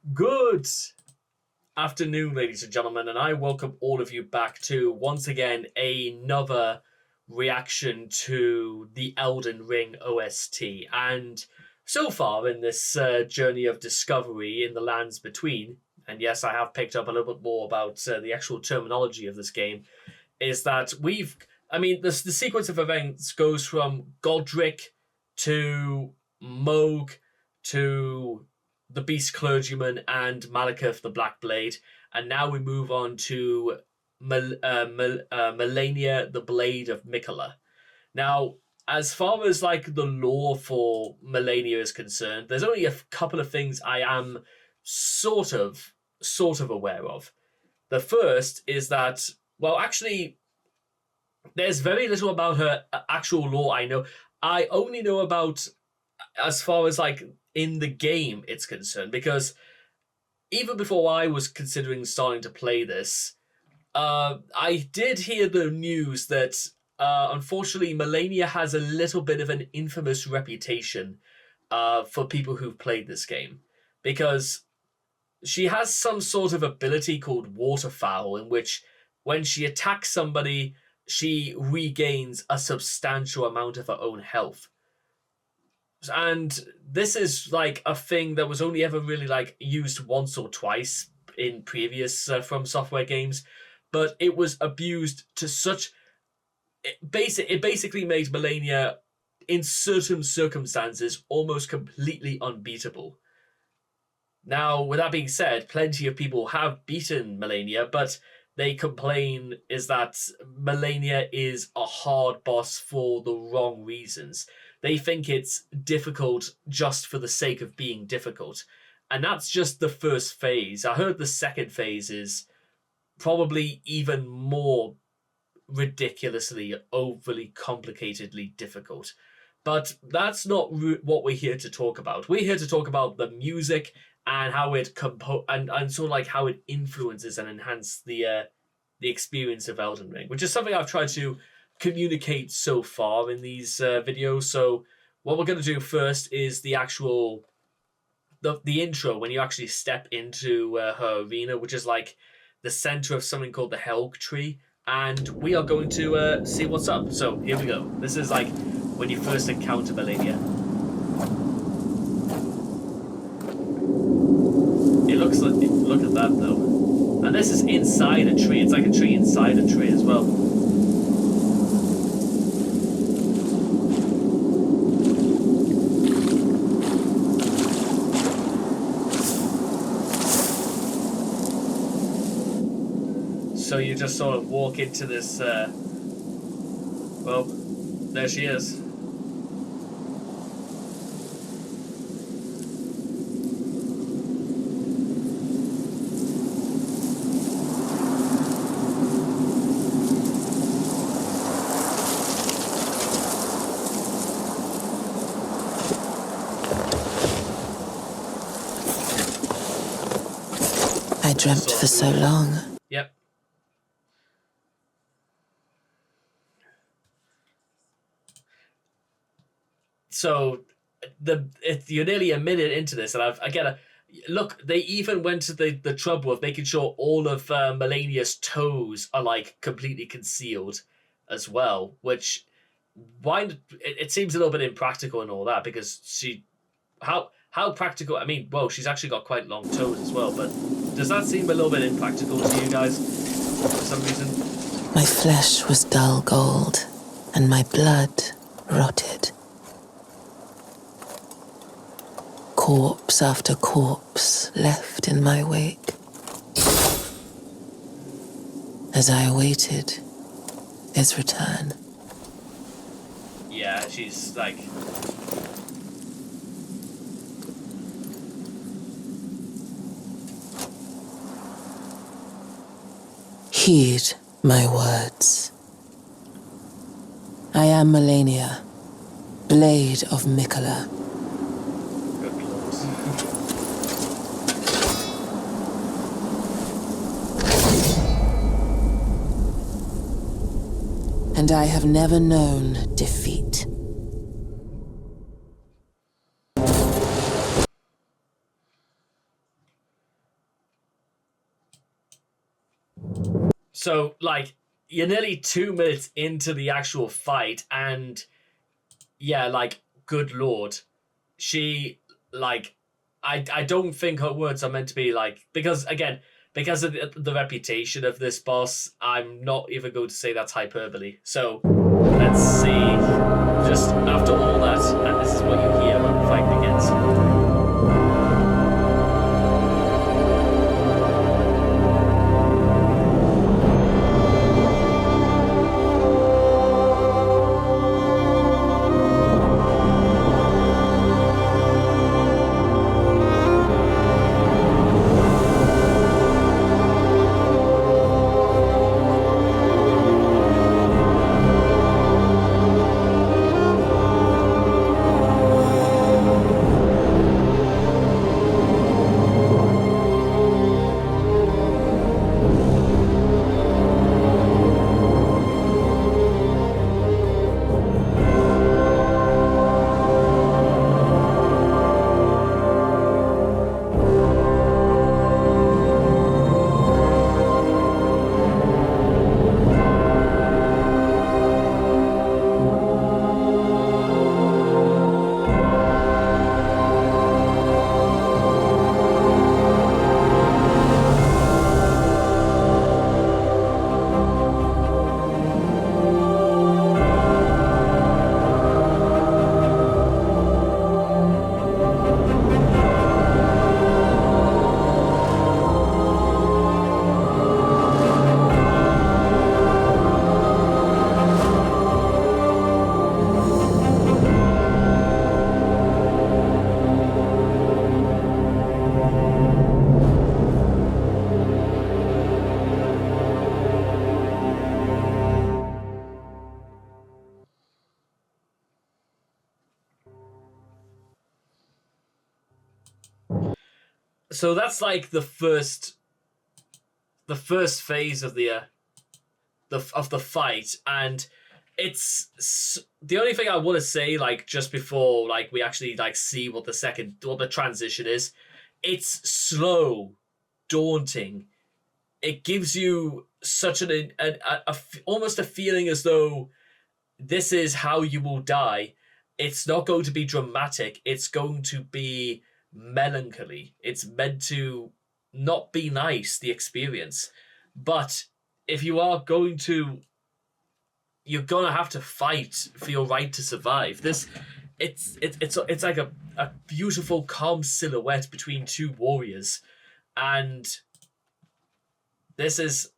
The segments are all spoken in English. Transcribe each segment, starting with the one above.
Good afternoon, ladies and gentlemen, and I welcome all of you back to, once again, another reaction to the Elden Ring OST. And so far in this journey of discovery in the lands between, and yes, I have picked up a little bit more about the actual terminology of this game, is that the sequence of events goes from Godric to Moog to the Beast Clergyman and Malekith the Black Blade, and now we move on to Malenia the Blade of Miquella. Now, as far as like the lore for Malenia is concerned, there's only a couple of things I am sort of aware of. The first is that, well, actually, there's very little about her actual lore I know. I only know about, as far as like in the game it's concerned, because even before I was considering starting to play this, I did hear the news that unfortunately Malenia has a little bit of an infamous reputation for people who've played this game, because she has some sort of ability called Waterfowl, in which when she attacks somebody, she regains a substantial amount of her own health. And this is like a thing that was only ever really like used once or twice in previous From Software games, but it was abused to such. It basically made Malenia, in certain circumstances, almost completely unbeatable. Now, with that being said, plenty of people have beaten Malenia, but they complain is that Malenia is a hard boss for the wrong reasons. They think it's difficult just for the sake of being difficult. And that's just the first phase. I heard the second phase is probably even more ridiculously, overly complicatedly difficult. But that's not what we're here to talk about. We're here to talk about the music and how it and sort of like how it influences and enhances the experience of Elden Ring, which is something I've tried to communicate so far in these videos. So what we're going to do first is the actual the intro, when you actually step into her arena, which is like the center of something called the Helg Tree, and we are going to see what's up. So here we go. This is like when you first encounter Malenia. It looks like, look at that though. And this is inside a tree. It's like a tree inside a tree as well. So you just sort of walk into this, well, there she is. I dreamt for so long. Yep. So you're nearly a minute into this, and I get a look. They even went to the trouble of making sure all of Malenia's toes are like completely concealed as well. Which it seems a little bit impractical and all that, because how practical? I mean, whoa, she's actually got quite long toes as well. But does that seem a little bit impractical to you guys for some reason? My flesh was dull gold, and my blood rotted. Corpse after corpse left in my wake. As I awaited his return. Yeah, she's like... Heed my words. I am Malenia, Blade of Miquella. And I have never known defeat. So, like, you're nearly 2 minutes into the actual fight, and yeah, like, good lord, she, like, I don't think her words are meant to be like, because again, because of the reputation of this boss, I'm not even going to say that's hyperbole. So let's see. Just after all that, and this is what you hear when fighting against. So that's like the first phase of the fight, and it's the only thing I want to say, like, just before, like, we actually, like, see what the transition is. It's slow, daunting. It gives you such almost a feeling as though this is how you will die. It's not going to be dramatic. It's going to be melancholy. It's meant to not be nice, the experience. But if you are going to, you're gonna have to fight for your right to survive. It's like a beautiful, calm silhouette between two warriors, and this is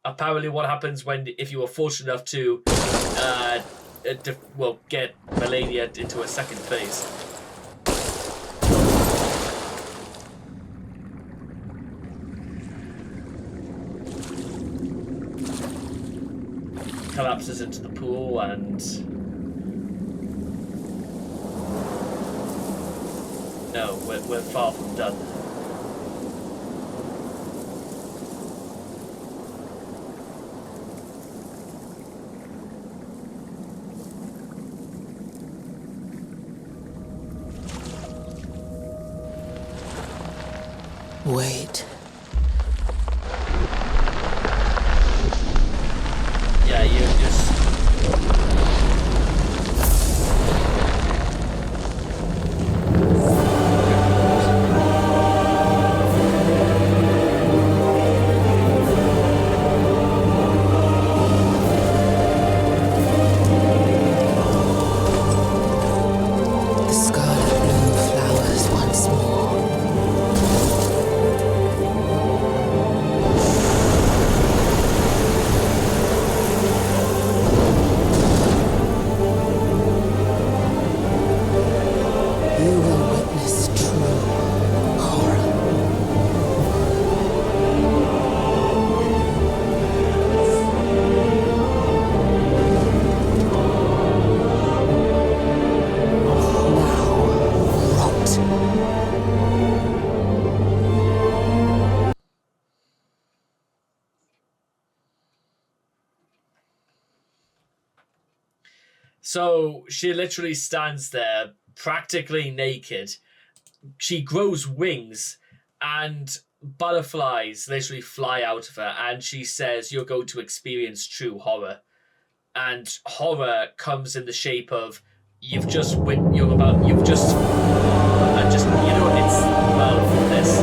apparently what happens when, if you are fortunate enough to get Malenia into a second phase. Collapses into the pool, and no, we're far from done. Wait. Yeah, you just. The scarlet bloom flowers once more. You will witness true horror. Now, rot. So she literally stands there, practically naked. She grows wings, and butterflies literally fly out of her, and she says, "You're going to experience true horror." And horror comes in the shape of you've just just it's well this.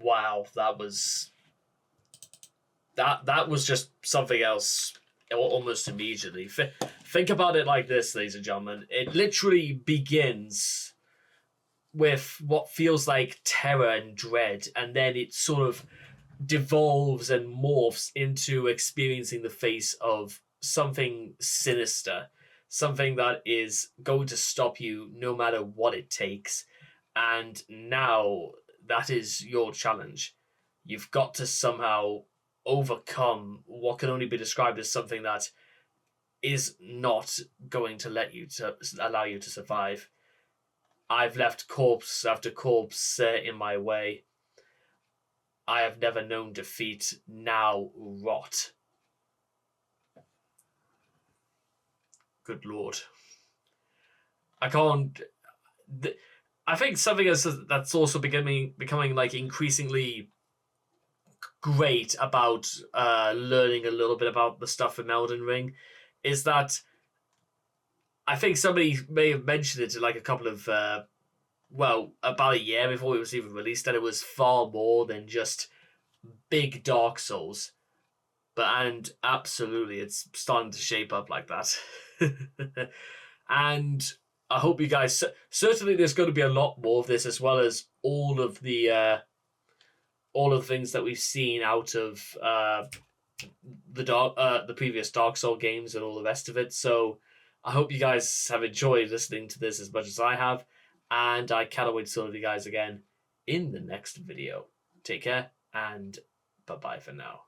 Wow, that was just something else almost immediately. Think about it like this, ladies and gentlemen. It literally begins with what feels like terror and dread, and then it sort of devolves and morphs into experiencing the face of something sinister, something that is going to stop you no matter what it takes. And now that is your challenge. You've got to somehow overcome what can only be described as something that is not going to allow you to survive. I've left corpse after corpse in my way. I have never known defeat. Now rot. Good lord. I can't. I think something that's also becoming like increasingly great about learning a little bit about the stuff in Elden Ring is that I think somebody may have mentioned it like a couple of about a year before it was even released, that it was far more than just big Dark Souls. And absolutely, it's starting to shape up like that. And I hope you guys. Certainly, there's going to be a lot more of this, as well as all of the things that we've seen out of the previous Dark Soul games and all the rest of it. So I hope you guys have enjoyed listening to this as much as I have, and I cannot wait to see you guys again in the next video. Take care, and bye bye for now.